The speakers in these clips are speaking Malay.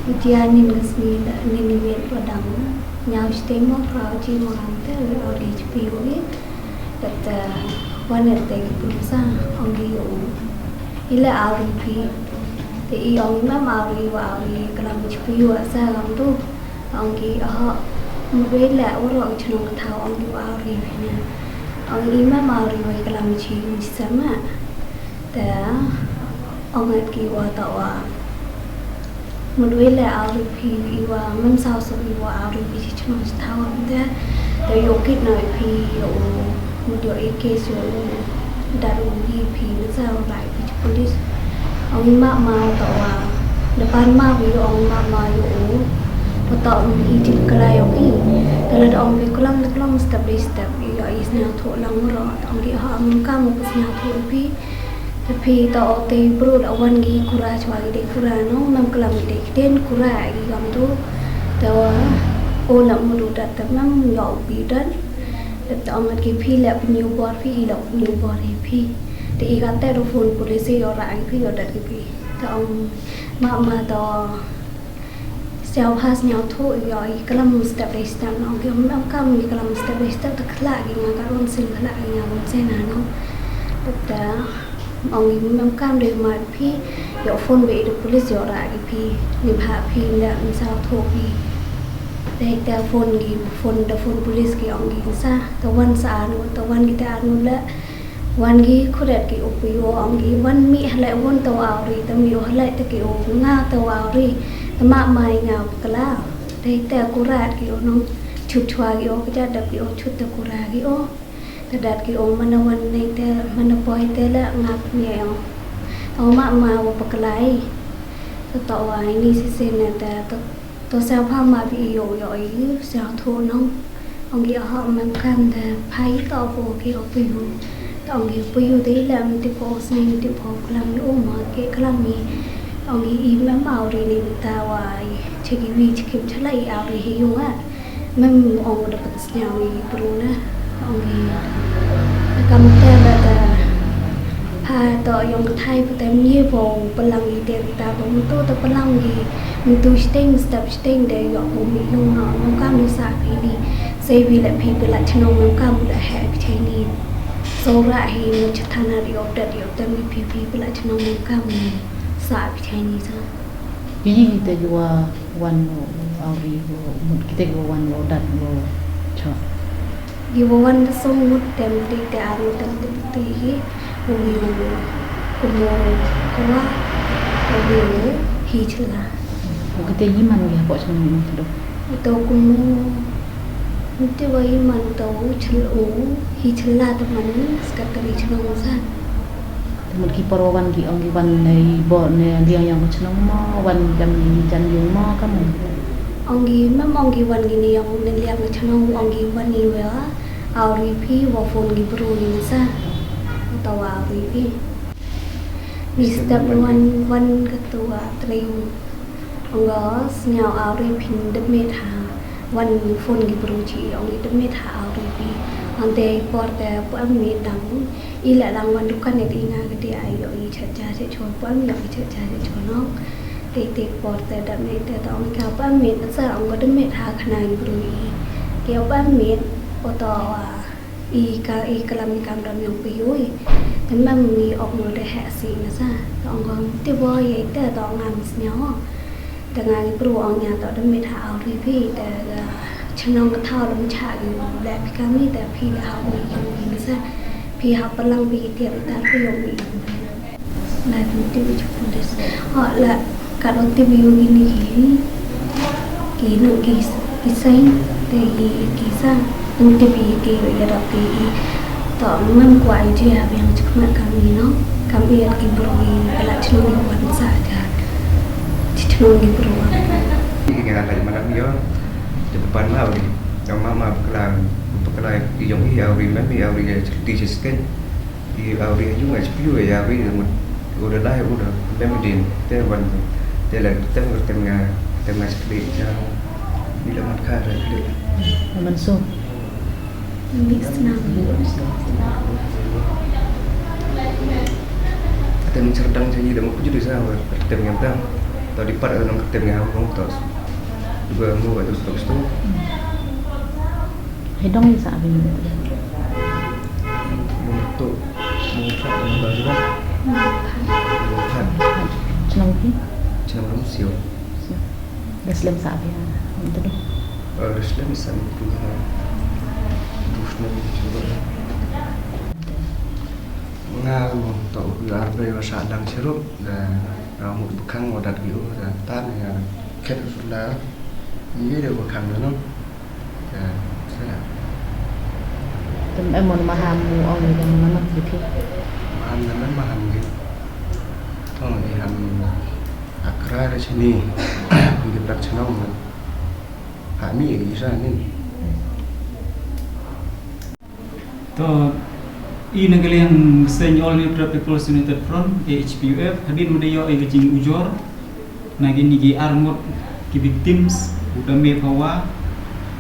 Ujian ni ngasih ni wet padang nyau stem mau ji mau ante ori piu ni kata wana te pulsa ongi yo ila ari pi te I ong ma ari wa ari kalam piu asa lam tu ongi mwe la oro chhnong thau ongi wa ari ni ongi ma ari wa kalam chi sama ta ongat ki wa ta wa mwe la ari pi wa mam sao so wa ari pi chhnong thau ta te yo kit noi pi yo yo eke so daru gi pi sao lại pi police ông ma ta wa depan ma wi ông ma yo Betul ini jadi kelai oki. Kalau orang berkelam step by step, ia isnya tu lang murah. Orang dia kamu kesnya tu tapi tak te perlu awan gi kurang cuma gi kurang no, mam kelam gi den kurang gi kamu tu. Tawa nak mulut datang mam yau bidan. Tapi amat gi pi lep new board pi lep new board pi. Te ikan telefon polisi orang pi orang pi. Tak ma tahu Sel has nyau tu yoi kalam step by step no ke mam kam ni kalam step by step tak khala gi nga karon sin khala gi nga bon se na no ta ong mam kam de ma phi yo phone be de police yo ra gi phi ni bha phi na sao tho phi de ta phone gi phone police gi ong gi sa ta wan sa no ta wan gi ta no la wan gi khudet gi upi wo ong gi wan mi hala won to auri ta mi yo hala ta gi o nga to auri mak mai ngau kala dei ta kurat ki ono chut chwa ki o ka dat ki o chut ta kurat ki o ta dat ki o manawan nei ta manapoi ta la ngap ni o mak ma wo paklai ta to wa ni se na ta to sa pha ma bi yo yo I sa tho no ong gi ha man kan ta phai to po ki o pi hu ta ong gi pi hu dei la mi ti po sni ti po kala mi o ma ke kala mi ông ý mà màu đi nên ta hoài chỉ cái vi chỉ kiếm chắc lại áo đi hiểu á mình ông đã bắt nhau đi bro na ông ý cầm tay là ta ha tao dùng thay của tem nhiều vòng pelang đi tiền ta cũng tu ta pelang đi mình tu sting để gọi của mình luôn nó cam đi xa đi xây vì lại phi lại cho nó cam lại hệ cái này số lại thì mình chắc thằng nào đi học được tem phi lại cho nó cam saat Chinese tu. Ini kita jual one auri, kita jual one dat cak. Giwan song mut tem di te aru tem ti umi kumo kawa umi hi chla. Kita ini mana dia buat semua itu. Itu kumo itu wai man tau chlu hi chla teman sekali chlu san. Một khi pro văn thì ông cái văn này bỏ này riêng yang có channel mo văn jam jan yung mo kamu ông ghi văn ghi ni ông nên liang cái channel ông ghi văn ni vậy auri phi wa phone ghi pro ni sa tàu auri phi Mr. Văn ketua trio ông có nhau auri pin đập mệt hà văn phone ghi pro chi ông ghi đập mệt hà auri phi ante porta pam mi dang ila lang wan dukan ne tinga gede ayo I chacha se chon pam yo I chacha se chon no te porta da me te ta ong ka pam mi sa ong ga me tha khana I bru ke pam mi oto I kalam kam dam yong pi yoi te mam mi ok mo de ha si na sa ta ong gom te boy ye te ta ngam snyo ta ngai bru ong nya ta da me tha au ri phi te Chanong ka thao lam cha yu la pi kami ta phi la ha mi ni sa phi ha palang pi tiap ta pi yo mi la tu ti bi chu des ho la ka do ti bi yu ni ki no ki sai te ki sa tu ti bi ki ya da ki to man kwai ji ha bi chu ma kami no kami ya ki bro ni la chu ni wan sa ja chu ni bro cái là mana dia depan mau ni yang mama pekelang yang hi auri mami auri di sisken di auri juga sepuluh ya auri udah lah udah mami din tewan telah tengah sekali jam bila mat kara sekali Manso mix na tem cerdang jadi dah mau jadi sama tem yang tang atau dipat orang ketemu orang tos juga mu atau stok tu Hidung ni sabi ni. untuk mengusap dengan baru kan Senang ki. macam siu Muslim sabi. Itu tu. Islam Islam itu Krishna juga mengal untuk arbe wasadang sirup dan một khăn một đặt kiểu là tan là kết là nghĩ được một khăn nữa không thế là Tem em muốn maham mu ông này yang mana gitu. maham dan maham gitu thôi thì ham akra di sini di praksenong kami di sana ni to ini kalian Senyor People's United Front HPUF hadir mudayo ay gajing ujor naging nigi armut ki victims udame pawa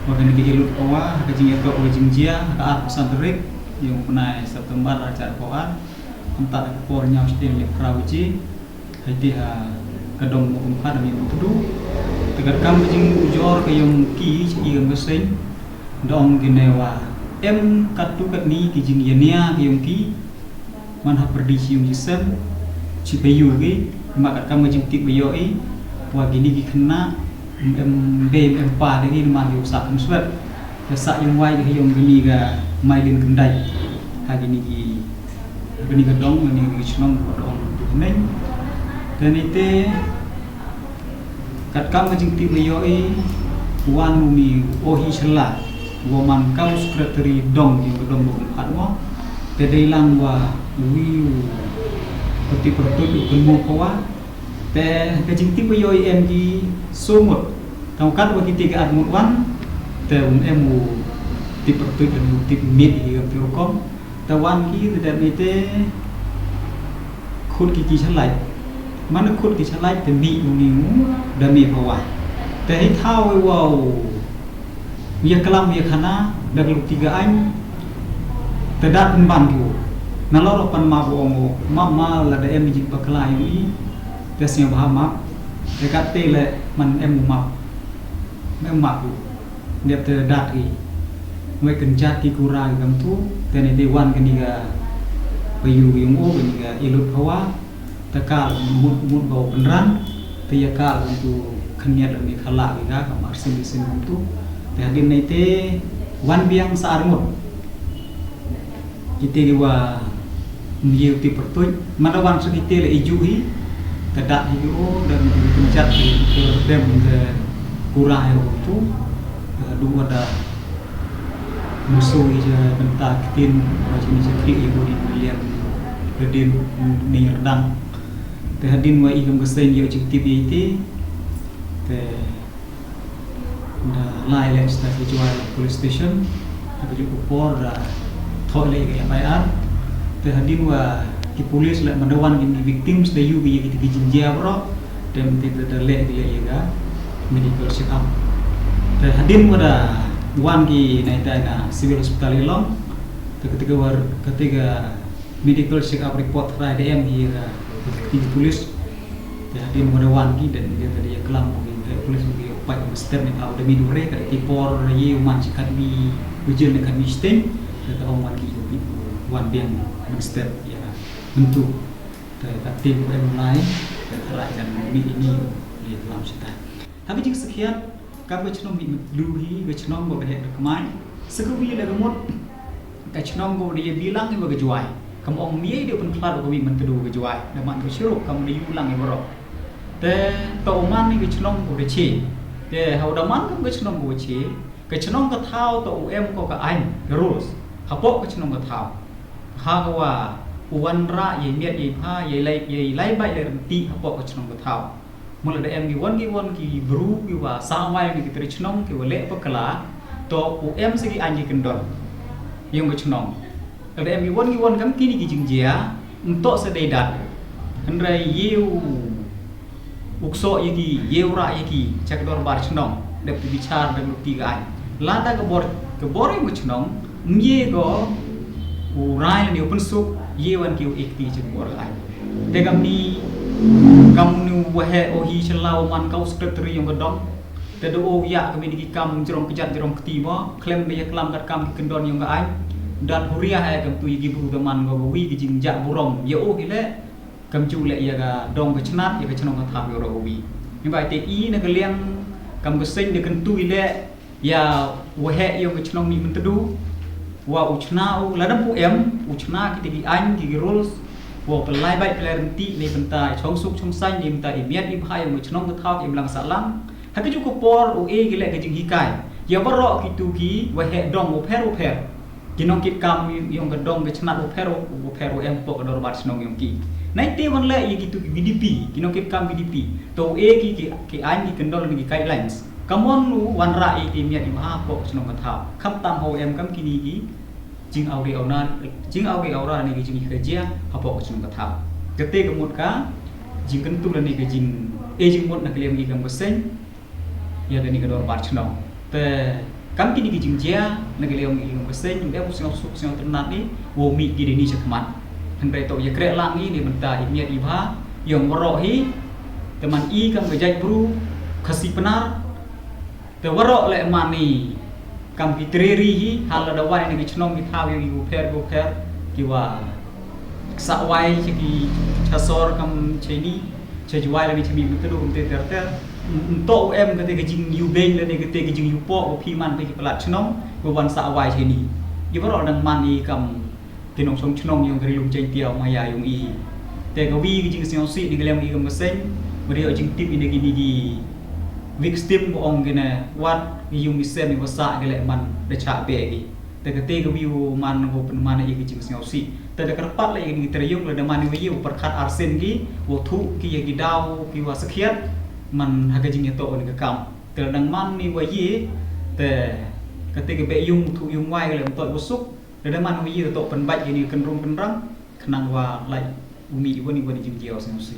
wagan nigi ilut pawa gajing yato gajing jia ka ar pesanterik yung punai September acara pawan entar pornya ustin le prauji hadi ha kadong mo umpa dami tudu tegar kam gajing ujor kayong ki igang gasing dong ginewa em katu kat ni kijing yania yung ki man ha perdisi yung jisem ci bayu gi makat kam jing tik bayo i wa gini gi kena em be em pa de gi man yu sak em swet ya sak yung wai gi yung gini ga mailin kendai ha gini ga dong gini gi chnong dong neng dan ite kat kam jing tik bayo i wan mi ohi chela woman kau sekretari dong yang kedong empat mo tedai lang wa wiu peti pertut kemu kawa te kajing tipe yo em di sumut tau kat wa kita ga admut wan te emu ti pertut dan tip mid hi pirokom tawan ki te mite khut ki chalai mana khut ki chalai te mi unimu da mi bawa te hi thau wow Ia kelam ia kana dalam 3 anh terdat membantu. Nalor pan ma bomo mama la da em jing pakla yi tesnya bahama dekat tele man em map mem mapu dia terdat ri mai kenjat ki kurang gam tu tene dewan keniga bayu yung o keniga ilut hawa takal mut bau beneran teyakal untuk keniat demi khala ga kamar sin tu Hadin na ite wan biang sa armut kita diwa miu ti pertuj mana wan sa kita le ijuhi tadak hiu dan pencet ke dem ke kurang itu dua ada musuh je bentak tin macam ni sekri ibu di lihat redin ni redang te hadin wa igam gesen yo cikti ite te lai le stasi jual police station aku juga por thoi le ke FIR te hadin wa ki polis le mandawan ni victims de yu bi ki jinjia bro dem te de le ga medical check up te hadin wa da wan ki naita na civil hospital long te ketika medical check up report Friday am here ki polis te hadin wa da wan ki dan dia tadi kelam polis bi pai master ni au demi dure ka tipor ye man chikat bi ujian dekat mi stem ta wan ki bi wan biang master ya bentuk ta tim mulai terai dan mi ini di dalam cerita tapi jika sekian kami chnom bi luhi be chnom bo be kemai sekuwi le gemut ka chnom bo dia bilang ni bagi juai kam ong mi dia pun kelar ko bi men kedu ke juai dan man ko syuruk kam dia ulang ni bro te to man ni ke chnom bo de chi te hau daman kam ke chnom bo chi ke chnom ka thau to em ko ka anh rules hapok ke chnom ka thau ha wa uwan ra ye miet ye pha ye lai bai le ti hapok ke chnom ka thau mula da em gi won ki bru ki wa sa mai ni ki chnom ki wa le pakala to em se gi anh ki kendon yung ke chnom da em gi won kam ki ni ki jingjia untuk se dei dat handrai yiu ukso yaki yeura yaki cakdor bar chnom dep bicar dan lukti ga lada ke bor mu chnom mye go urai ni open sup yewan ki ekti cek bor ai tegam ni kamu nu wahe ohi celau man kau sekretari yang gedong tedo oh ya kami di kam jerong kejat jerong ketima klaim dia kelam kat kam kendon yang ai dan huria hai kam tu igi buru teman go wi gi jingjak burong ya oh ile kam chu le ya ga dong ke chnat ya ke chnong ka tham yo ro wi ni bai te i na ke liang kam ke sing de kan tu ile ya wahe yang ke chnong ni mentedu wa uchna u ladam pu em uchna ki ti ai ki rules wo pelai bai pelai renti ni bentai chong suk chong sai ni bentai miat im hai mo chnong ka thau im lang salang hati cukup por o e gile ke jing hikai ya barok kitu ki wa he dong o per kinong kit kam yong ke dong ke chnat o per em pok dor bat snong yong ki nai te wan le ye kitu ki BDP kinong kit kam BDP to e ki ai ki kendol ni guidelines kamon nu wan ra e ti miat im ha pok snong ka thau kham tam ho em kam kini ki jing au ge au ra ni ki jing kerja ha pok snong ka thau kete kemut ka jing kentu la ni ke jing e jing mot na klem ki kam beseng ya gani kedor bar chnong te kam kini ki jingjia na geleong i ngom kesen jung deu sing suk sing ternat ni wo mi ki ni chakmat han bai to ya krek lang ni menta i miat i bha yong waro hi teman i kam gejai bru khasi penar te waro le mani kam ki treri hi hal da wai ni chnong ki thaw yo go pher ki wa sa wai ki chasor kam cheni chejwai la ni chimi betul kum te ter untuk em kata kejing you beng dan kata kejing you pok pi man pe pelat chnong go wan sa wai cheni i baro dang man ni kam tinong song chnong yong kri lum cheng tiao maya yong i te ko wi kejing sing si ni glem i kam seng bari o jing tip ini gini gi week step mo ong gena wat yong misem ni wasa gele man de cha be gi te kate ko wi man go pen man i kejing sing si te de kerpat la ni teriyung la de man wi u perkhat arsen gi wo thu ki gi dau ki wa sakhiat man haga jing to ni ka kam te dang man ni wa yi te kate ke be yung thu yung wai le to busuk te dang man wi to pen bai ni kan rum pen rang khnang wa lai umi wani jing jiao sing si